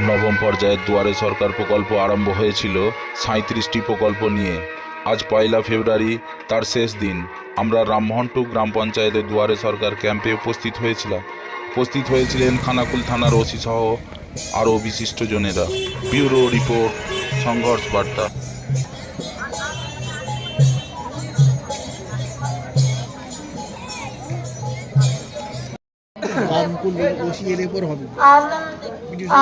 নবম পর্যায়ের দুয়ারে সরকার প্রকল্প আরম্ভ হয়েছিল 37টি প্রকল্প নিয়ে। আজ 1 ফেব্রুয়ারি, তার শেষ দিন। আমরা রামমোহনটু গ্রাম পঞ্চায়েতের দুয়ারে সরকার ক্যাম্পে উপস্থিত হয়েছিলেন খানাকুল থানার ওসি সহ আরও বিশিষ্টজনেরা। ব্যুরো রিপোর্ট, সংঘর্ষ বার্তা।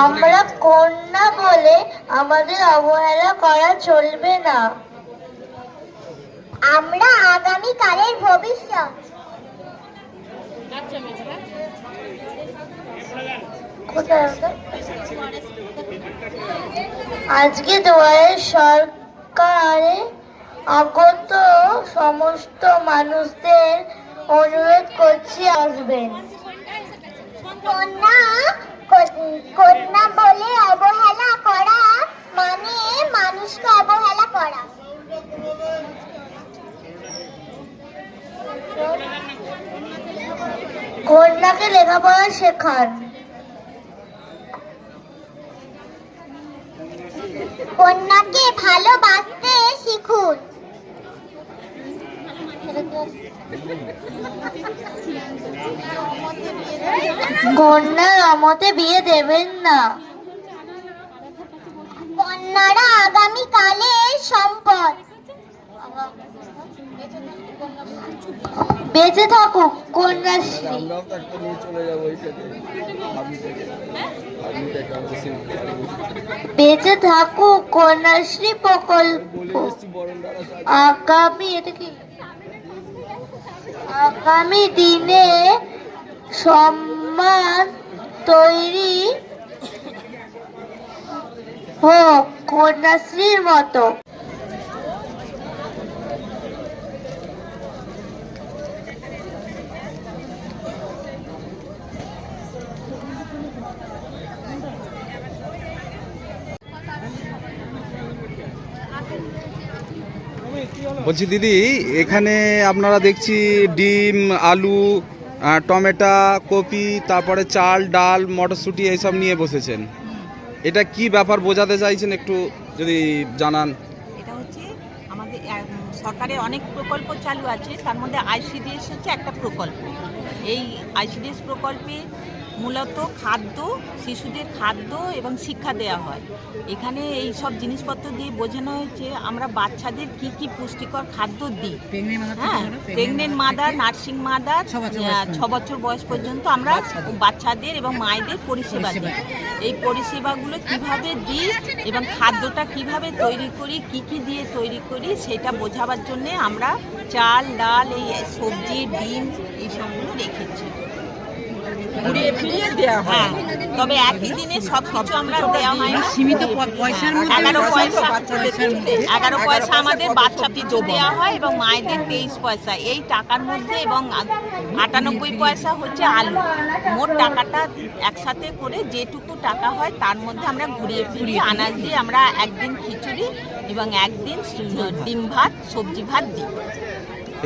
আমরা কন্যা বলে আমাদের অবহেলা করা চলবে না। আমরা আগামী কালের ভবিষ্যৎ। আজকে দুয়ারে সরকারে আগত সমস্ত মানুষদের অনুরোধ করছি আসবেন। কন্যা বলে অবহেলা করা মানে মানুষকে অবহেলা করা। কন্যাকে লেখাপড়া শেখান, কন্যাকে ভালোবাসতে শিখুন। কন্যার অমতে বিয়ে দেবেন না। কন্যারা আগামী কালের সম্পদ। বেঁচে থাকুক কন্যাশ্রী। বেঁচে থাকুক কন্যাশ্রী প্রকল্প। আগামী দিনে সম্মান তৈরি হোক কন্যাশ্রীর মতো। বলছি দিদি, এখানে আপনারা দেখছি ডিম, আলু, টমেটো, কপি, তারপরে চাল, ডাল, মটরশুঁটি এইসব নিয়ে বসেছেন। এটা কি ব্যাপার বোঝাতে চাইছেন একটু যদি জানান। এটা হচ্ছে আমাদের সরকারের অনেক প্রকল্প চালু আছে, তার মধ্যে আইসিডিএস হচ্ছে একটা প্রকল্প। এই আইসিডিএস প্রকল্পে মূলত খাদ্য, শিশুদের খাদ্য এবং শিক্ষা দেওয়া হয়। এখানে এই সব জিনিসপত্র দিয়ে বোঝানো হয়েছে আমরা বাচ্চাদের কি কি পুষ্টিকর খাদ্য দিই। হ্যাঁ, প্রেগনেন্ট মাদার, নার্সিং মাদার, 6 বছর বয়স পর্যন্ত আমরা বাচ্চাদের এবং মায়েদের পরিষেবা দিই। এই পরিষেবাগুলো কিভাবে দিই এবং খাদ্যটা কিভাবে তৈরি করি, কি কি দিয়ে তৈরি করি সেটা বোঝাবার জন্যে আমরা চাল, ডাল, এই সবজি, ডিম এইসবগুলো রেখেছি। ঘুরিয়ে ফিরিয়ে দেওয়া হয়, তবে একই দিনে সব কিছু আমরা দেওয়া হয় না। সীমিত পয়সার মধ্যে 11 পয়সা আমাদের বাচ্চা পিছু দেওয়া হয় এবং মায়েদের 23 পয়সা এই টাকার মধ্যে, এবং 98 পয়সা হচ্ছে আলু। মোট টাকাটা একসাথে করে যেটুকু টাকা হয় তার মধ্যে আমরা ঘুরিয়ে ফিরিয়ে আনাজ দিয়ে আমরা একদিন খিচুড়ি এবং একদিন ডিম ভাত, সবজি ভাত দিই।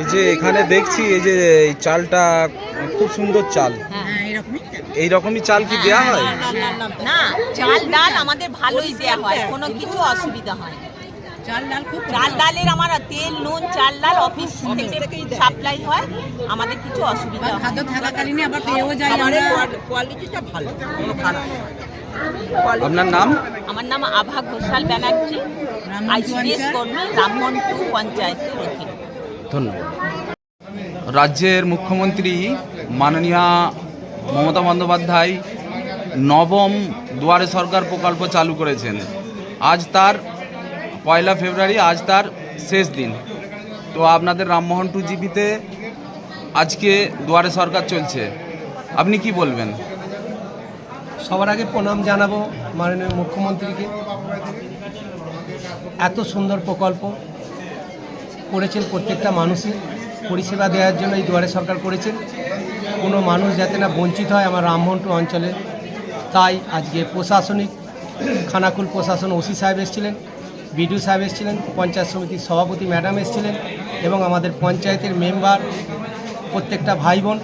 এই যে এখানে দেখছি এই যে এই চালটা খুব সুন্দর চাল, এই রকমই চাল কি দেয়া হয়? না, চাল ডাল আমাদের ভালোই দেয়া হয়, কোনো কিছু অসুবিধা হয় না। চাল ডালের আমার তেল, নুন, চাল ডাল অফিস থেকে সাপ্লাই হয়, আমাদের কিছু অসুবিধা হয় না। খাদ্য থাকাকালীন আবার পেয়েও যাই আমরা, কোয়ালিটিটা ভালো, কোনো খারাপ। আপনার নাম? আমার নাম আভা ঘোষাল ব্যানার্জি, আইসিডিএস কর্মী, রামমোহনটু পঞ্চায়েতের অধীনে। ধন্যবাদ। রাজ্যের মুখ্যমন্ত্রী মাননীয়া মমতা বন্দ্যোপাধ্যায় নবম দুয়ারে সরকার প্রকল্প চালু করেছেন। আজ তার 1 ফেব্রুয়ারি, আজ তার শেষ দিন। তো আপনাদের রামমোহনটু জিপিতে আজকে দুয়ারে সরকার চলছে, আপনি কি বলবেন? সবার আগে প্রণাম জানাবো মাননীয় মুখ্যমন্ত্রীকে। এত সুন্দর প্রকল্প করেছেন, প্রত্যেকটা মানুষের পরিষেবা দেওয়ার জন্য এই দুয়ারে সরকার করেছেন, কোনো মানুষ যাতে না বঞ্চিত হয় আমার রামমোহনটু অঞ্চলে। তাই আজকে প্রশাসনিক খানাকুল প্রশাসন ওসি সাহেব এসেছিলেন, বিডিও সাহেব এসেছিলেন, পঞ্চায়েত সমিতির সভাপতি ম্যাডাম এসেছিলেন এবং আমাদের পঞ্চায়েতের মেম্বার, প্রত্যেকটা ভাই বোন,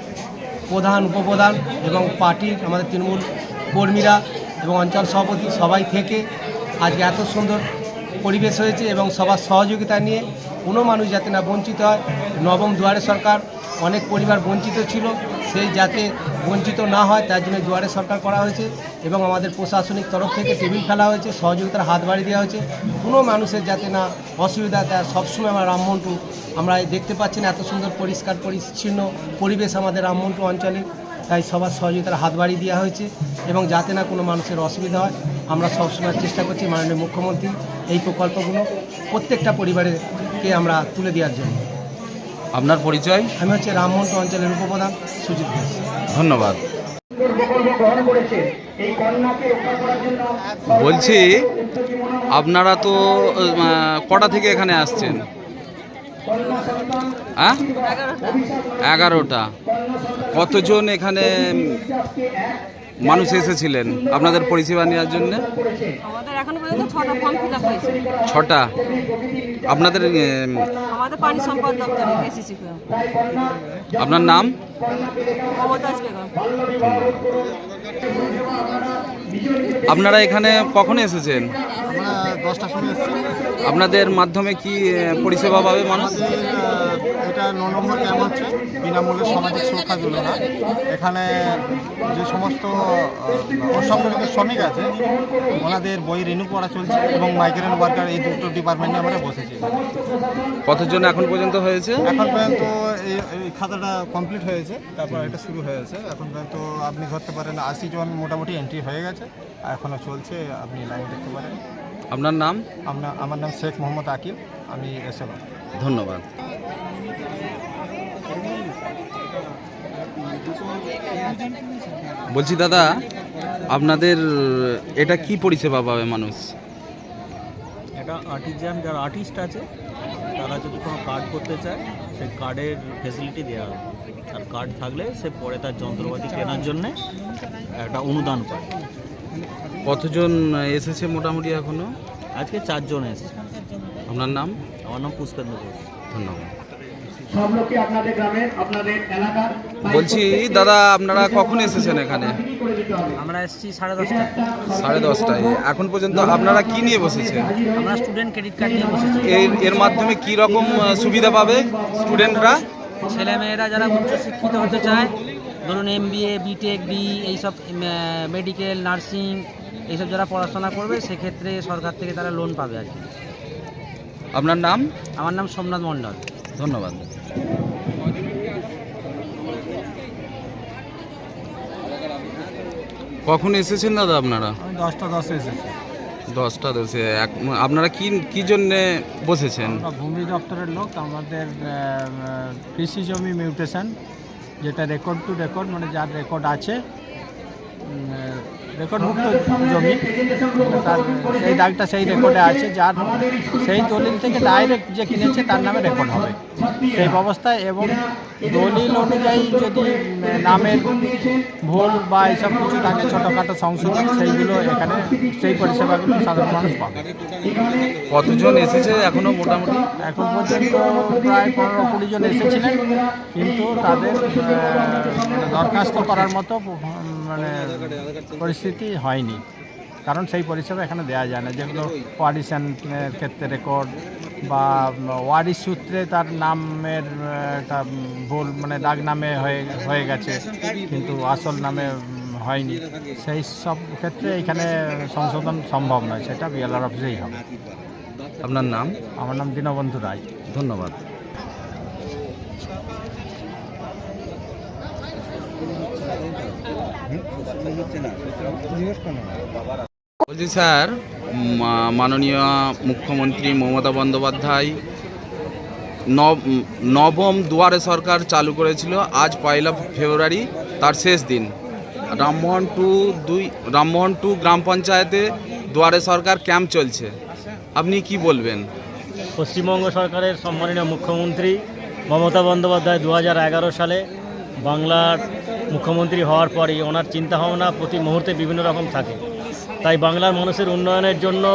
প্রধান, উপপ্রধান এবং পার্টির আমাদের তৃণমূল কর্মীরা এবং অঞ্চল সভাপতি সবাই থেকে আজকে এত সুন্দর পরিবেশ হয়েছে এবং সবার সহযোগিতা নিয়ে কোনো মানুষ যাতে না বঞ্চিত হয়। নবম দুয়ারে সরকার অনেক পরিবার বঞ্চিত ছিল, সেই যাতে বঞ্চিত না হয় তার জন্য দুয়ারে সরকার করা হয়েছে এবং আমাদের প্রশাসনিক তরফ থেকে টেবিল ফেলা হয়েছে, সহযোগিতার হাত বাড়িয়ে দেওয়া হয়েছে। কোনো মানুষের যাতে না অসুবিধা, তার সবসময় আমরা রামমন্টু আমরা দেখতে পাচ্ছেন এত সুন্দর পরিষ্কার পরিচ্ছন্ন পরিবেশ আমাদের রামমন্টু অঞ্চলে, তাই সবার সহযোগিতার হাত বাড়িয়ে দেওয়া হয়েছে এবং যাতে না কোনো মানুষের অসুবিধা হয় আমরা সবসময় চেষ্টা করছি মাননীয় মুখ্যমন্ত্রী এই প্রকল্পগুলো প্রত্যেকটা পরিবারকে আমরা তুলে দেওয়ার জন্য। আপনার পরিচয়? আমি হচ্ছে রামমন্টু অঞ্চলের উপপ্রধান সুজিত ঘোষ। ধন্যবাদ। বলছি আপনারা তো কটা থেকে এখানে আসছেন? 11টা। কতজন এখানে মানুষ এসেছিলেন আপনাদের পরিষেবা নেওয়ার জন্য? আমাদের এখন পর্যন্ত 6টা ফর্ম ফিল আপ হয়েছে। 6টা। আপনাদের আমাদের পানি সম্পদ দপ্তরে কেসিসি। আপনার নাম? মমতাজ বেগম। আপনারা এখানে কখন এসেছেন? আমরা 10টার সময় এসেছি। আপনাদের মাধ্যমে কি পরিষেবা পাবে মানুষ? এটা 9 নম্বর ক্যাম্প হচ্ছে বিনামূল্যে সামাজিক সুরক্ষা যোজনা। এখানে যে সমস্ত অসংগঠিত শ্রমিক আছে ওনাদের বই রিনিউ করা চলছে এবং মাইগ্রেন্ট ওয়ার্কার এই দুটো ডিপার্টমেন্টে আমরা বসেছি। কতজন এখন পর্যন্ত হয়েছে? এখন পর্যন্ত এই খাতাটা কমপ্লিট হয়েছে, তারপর এটা শুরু হয়েছে। এখন পর্যন্ত আপনি ধরতে পারেন 80 জন মোটামুটি এন্ট্রি হয়ে গেছে, এখনও চলছে, আপনি লাইন দেখতে পারেন। আপনার নাম? আমার নাম শেখ মোহাম্মদ আকিব, আমি এসএলও। ধন্যবাদ। বলছি দাদা, আপনাদের এটা কি পরিষেবা পাবে মানুষ? এটা আর্টিজান যারা আর্টিস্ট আছে তারা যদি কোনো কার্ড করতে চায় সেই কার্ডের ফেসিলিটি দেওয়া হবে। আর কার্ড থাকলে সে পরে তার যন্ত্রপাতি কেনার জন্যে একটা অনুদান পায়। কতজন এসেছে মোটামুটি এখনো? আজকে 4 জন এসেছে। আপনার নাম? আমার নাম পুষ্পেন্দ্র ঘোষ। ধন্যবাদ। বলছি দাদা, আপনারা কখন এসেছেন এখানে? আমরা এসেছি 10:30টায়। 10:30টায়। এখন পর্যন্ত আপনারা কি নিয়ে বসেছেন? আমরা স্টুডেন্ট ক্রেডিট কার্ড নিয়ে বসেছি। এর মাধ্যমে কি রকম সুবিধা পাবে স্টুডেন্টরা? ছেলেমেয়েরা যারা উচ্চশিক্ষিত হতে চায়, ধরুন MBA, BTech, BE এইসব মেডিকেল, নার্সিং এইসব যারা পড়াশোনা করবে সেক্ষেত্রে সরকার থেকে তারা লোন পাবে আর কি। আপনার নাম? আমার নাম সোমনাথ মণ্ডল। ধন্যবাদ। কখন এসেছেন দাদা আপনারা? আমি 10টা 10 এসেছি। 10টা 10-এ। আপনারা কি জন্যে বসেছেন? আমরা ভূমি দপ্তরের লোক, আমাদের কৃষি জমি মিউটেশন, যেটা রেকর্ড টু রেকর্ড, মানে যার রেকর্ড আছে, রেকর্ডভুক্ত জমি, তার সেই দাগটা সেই রেকর্ডে আছে, যার সেই দলিল থেকে ডাইরেক্ট যে কিনেছে তার নামে রেকর্ড হবে সেই ব্যবস্থায়। এবং দলিল অনুযায়ী যদি নামের ভুল বা এইসব কিছু থাকে ছোটোখাটো সংশোধন, সেইগুলো এখানে সেই পরিষেবাগুলো সাধারণ মানুষ পাবে। কতজন এসেছে এখনো মোটামুটি? এখন পর্যন্ত প্রায় 15-20 জন এসেছিলেন, কিন্তু তাদের দরখাস্ত করার মতো মানে পরিস্থিতি হয়নি, কারণ সেই পরিষেবা এখানে দেওয়া যায় না। যেগুলো ওয়ারিশনের ক্ষেত্রে রেকর্ড বা ওয়ারিশ সূত্রে তার নামের একটা ভুল, মানে ডাক নামে হয়ে গেছে কিন্তু আসল নামে হয়নি, সেই সব ক্ষেত্রে এখানে সংশোধন সম্ভব নয়, সেটা বিএলআর অফিসেই হবে। আপনার নাম? আমার নাম দীনবন্ধু রায়। ধন্যবাদ। বলছি স্যার, মাননীয় মুখ্যমন্ত্রী মমতা বন্দ্যোপাধ্যায় নবম দুয়ারে সরকার চালু করেছিল। আজ 1 ফেব্রুয়ারি তার শেষ দিন। রামমোহন 2 গ্রাম পঞ্চায়েতে দুয়ারে সরকার ক্যাম্প চলছে, আপনি কি বলবেন? পশ্চিমবঙ্গ সরকারের সম্মানীয় মুখ্যমন্ত্রী মমতা বন্দ্যোপাধ্যায় 2011 সালে বাংলার মুখ্যমন্ত্রী হওয়ার পরই ওনার চিন্তাভাবনা প্রতি মুহূর্তে বিভিন্ন রকম থাকে। তাই বাংলার মানুষের উন্নয়নের জন্য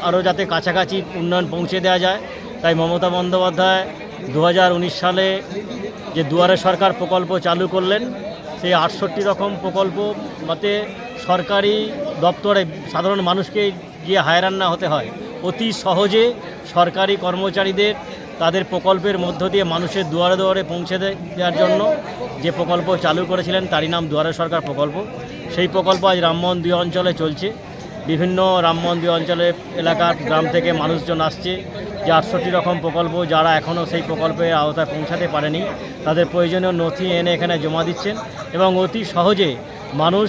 আরও যাতে কাছাকাছি উন্নয়ন পৌঁছে দেওয়া যায়, তাই মমতা বন্দ্যোপাধ্যায় 2019 সালে যে দুয়ারে সরকার প্রকল্প চালু করলেন, সেই 68 রকম প্রকল্প মতে সরকারি দপ্তরে সাধারণ মানুষকে গিয়ে হায়রান না হতে হয়, অতি সহজে সরকারি কর্মচারীদের তাদের প্রকল্পের মধ্য দিয়ে মানুষের দুয়ারে দুয়ারে পৌঁছে দেওয়ার জন্য যে প্রকল্প চালু করেছিলেন তারই নাম দুয়ারে সরকার প্রকল্প। সেই প্রকল্প আজ রামমোহন 2 অঞ্চলে চলছে। বিভিন্ন রামমোহন 2 অঞ্চলের এলাকার গ্রাম থেকে মানুষজন আসছে, যে 68 রকম প্রকল্প যারা এখনও সেই প্রকল্পের আওতায় পৌঁছাতে পারেনি তাদের প্রয়োজনীয় নথি এনে এখানে জমা দিচ্ছেন এবং অতি সহজে মানুষ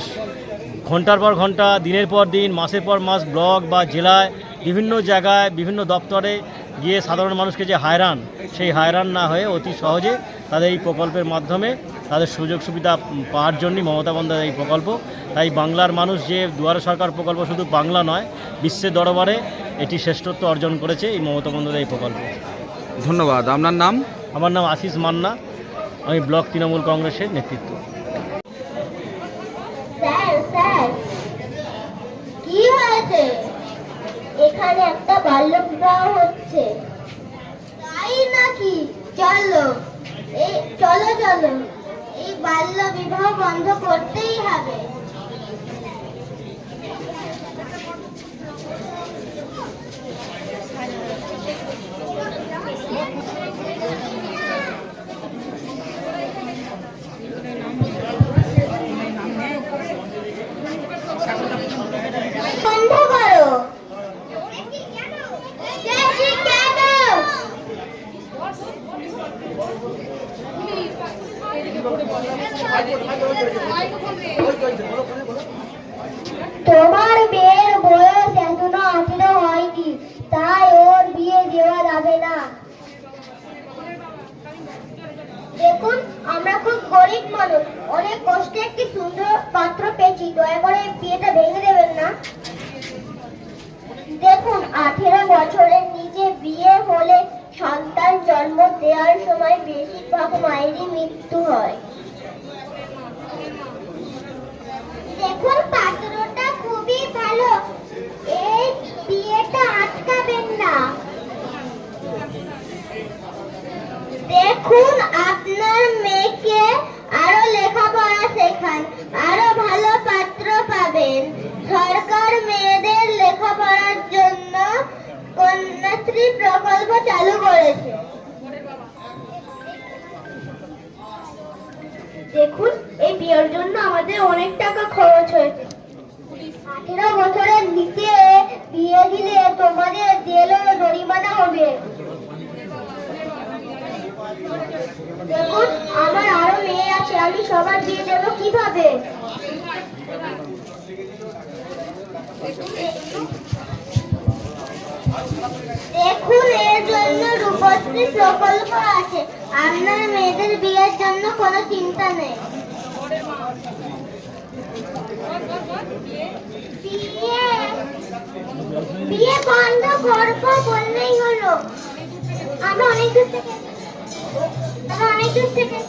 ঘন্টার পর ঘন্টা, দিনের পর দিন, মাসের পর মাস ব্লক বা জেলায় বিভিন্ন জায়গায় বিভিন্ন দপ্তরে গিয়ে সাধারণ মানুষকে যে হায়রান, সেই হায়রান না হয়ে অতি সহজে তাদের এই প্রকল্পের মাধ্যমে তাদের সুযোগ সুবিধা পাওয়ার জন্যই মমতা বন্দ্যোপাধ্যায়ের এই প্রকল্প। তাই বাংলার মানুষ যে দুয়ারে সরকার প্রকল্প শুধু বাংলা নয়, বিশ্বের দরবারে এটি শ্রেষ্ঠত্ব অর্জন করেছে এই মমতা বন্দ্যোপাধ্যায়ের এই প্রকল্প। ধন্যবাদ। আপনার নাম? আমার নাম আশিস মান্না, আমি ব্লক তৃণমূল কংগ্রেসের নেতৃত্ব। স্যার স্যার, কি হয়েছে? এখানে একটা বাল্য বিবাহ হচ্ছে। তাই নাকি? চলো চলো, এই বাল্য বিবাহ বন্ধ করতেই হবে। বন্ধ করো। তোমার মেয়ের বয়স এখনো 18 হয়নি, তাই ওর বিয়ে দেওয়া যাবে না। দেখুন, আমরা খুব গরিব মানুষ, অনেক কষ্টে একটি সুন্দর পাত্র পেয়েছি, দয়া করে বিয়েটা ভেঙে দেবেন না। দেখুন, 18 বছরের নিচে বিয়ে হলে সন্তান জন্ম দেওয়ার সময় বেশিরভাগ মায়েরই মৃত্যু হয়। দেখুন, পাত্রটা খুবই ভালো, এই বিয়েটা আটকাবেন না। দেখুন, আপনার মেয়েকে আরো লেখাপড়া শেখান, আরো ভালো পাত্র পাবেন। সরকার মেয়েদের লেখাপড়ার জন্য কন্যাশ্রী প্রকল্প চালু করেছে। দেখুন, এই বিয়ের জন্য আমাদের অনেক টাকা খরচ হয়েছে। 18 বছরের নিচে বিয়ে দিলে তোমাদের জেল ও জরিমানা হবে। দেখুন, আমার আরো মেয়ে আছে, আমি সবার বিয়ে দেব কিভাবে? দেখুন, এর জন্য রূপশ্রী প্রকল্প আছে, আপনার মেয়েদের বিয়ের জন্য কোনো চিন্তা নেই। বিয়ে বন্ধ করবো বললেই হলো। আমরা অনেক দূর থেকে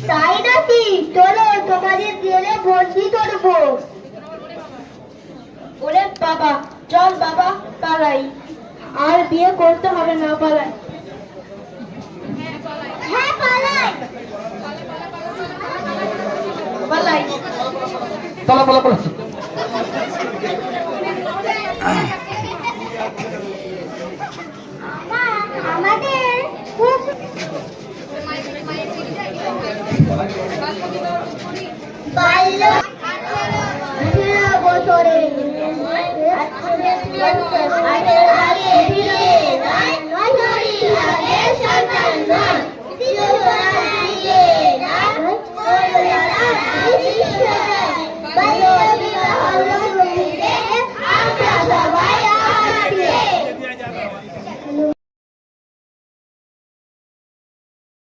তাই নাকি? চলো, তোমাদের জেলে ভর্তি করবো। ওরে বাবা, চল বাবা পালাই, আর বিয়ে করতে হবে না, পালাই। হ্যাঁ, পালাই পালাই। আমাদের খুব বাল্য 18 বছরের